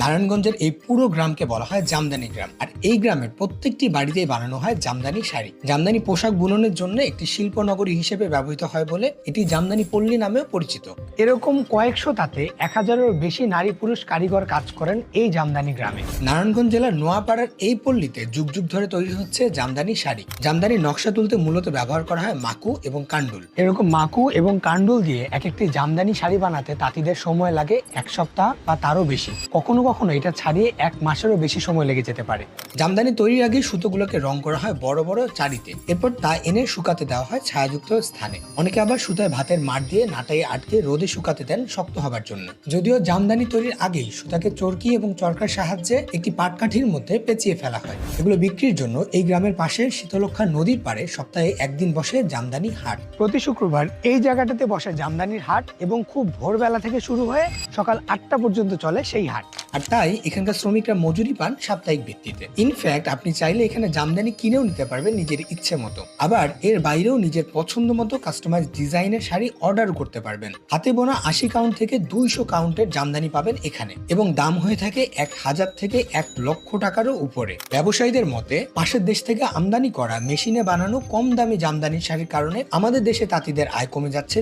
নারায়ণগঞ্জের এই পুরো গ্রামকে বলা হয় জামদানি গ্রাম, আর এই গ্রামের প্রত্যেকটি বাড়িতেই বানানো হয় জামদানি শাড়ি। জামদানি পোশাক বুননের জন্য একটি শিল্প নগরী হিসেবে ব্যবহৃত হয় বলে এটি জামদানি পল্লী নামেও পরিচিত। এরকম কয়েকশো তাতে 1000-এরও বেশি নারী পুরুষ কারিগর কাজ করেন এই জামদানি গ্রামে। নারায়ণগঞ্জ জেলার নোয়াপাড়ার এই পল্লীতে যুগ যুগ ধরে তৈরি হচ্ছে জামদানি শাড়ি। জামদানি নকশা তুলতে মূলত ব্যবহার করা হয় মাকু এবং কান্ডুল। এরকম মাকু এবং কান্ডুল দিয়ে এক একটি জামদানি শাড়ি বানাতে তাঁতিদের সময় লাগে 1 সপ্তাহ বা তারও বেশি। কখনো কখনো এটা ছাড়িয়ে 1 মাসেরও বেশি সময় লেগে যেতে পারে। জামদানি তৈরির আগে সুতোগুলোকে রং করা হয় বড় বড় চারিতে, এরপর তা এনে শুকাতে দেওয়া হয় ছায়াযুক্ত স্থানে। অনেকে আবার সুতায় ভাতের মাড় দিয়ে নাটাই আটকে রোদে শুকাতে দেন শক্ত হবার জন্য। যদিও জামদানি তৈরির আগেই সুতাকে চরকি এবং চরকার সাহায্যে একটি পাটকাঠির মধ্যে পেঁচিয়ে ফেলা হয়। এগুলো বিক্রির জন্য এই গ্রামের পাশে শীতলক্ষা নদীর পাড়ে সপ্তাহে একদিন বসে জামদানি হাট। প্রতি শুক্রবার এই জায়গাটাতে বসে জামদানির হাট এবং খুব ভোরবেলা থেকে শুরু হয়ে সকাল 8টা পর্যন্ত চলে সেই হাট। আর তাই এখানকার শ্রমিকরা মজুরি পান সাপ্তাহিক ভিত্তিতে। ইনফ্যাক্ট আপনি চাইলে এখানে জামদানি কিনেও নিতে পারবেন নিজের ইচ্ছে মতো। আবার এর বাইরেও নিজের পছন্দ মতো কাস্টমাইজ ডিজাইনের শাড়ি অর্ডার করতে পারবেন। হাতে বোনা 80 কাউন্ট থেকে 200 কাউন্টের জামদানি পাবেন এখানে, এবং দাম হয়ে থাকে 1000 থেকে 1 লক্ষ টাকারও উপরে। ব্যবসায়ীদের মতে পাশের দেশ থেকে আমদানি করা মেশিনে বানানো কম দামি জামদানি শাড়ির কারণে আমাদের দেশে তাঁতিদের আয় কমে যাচ্ছে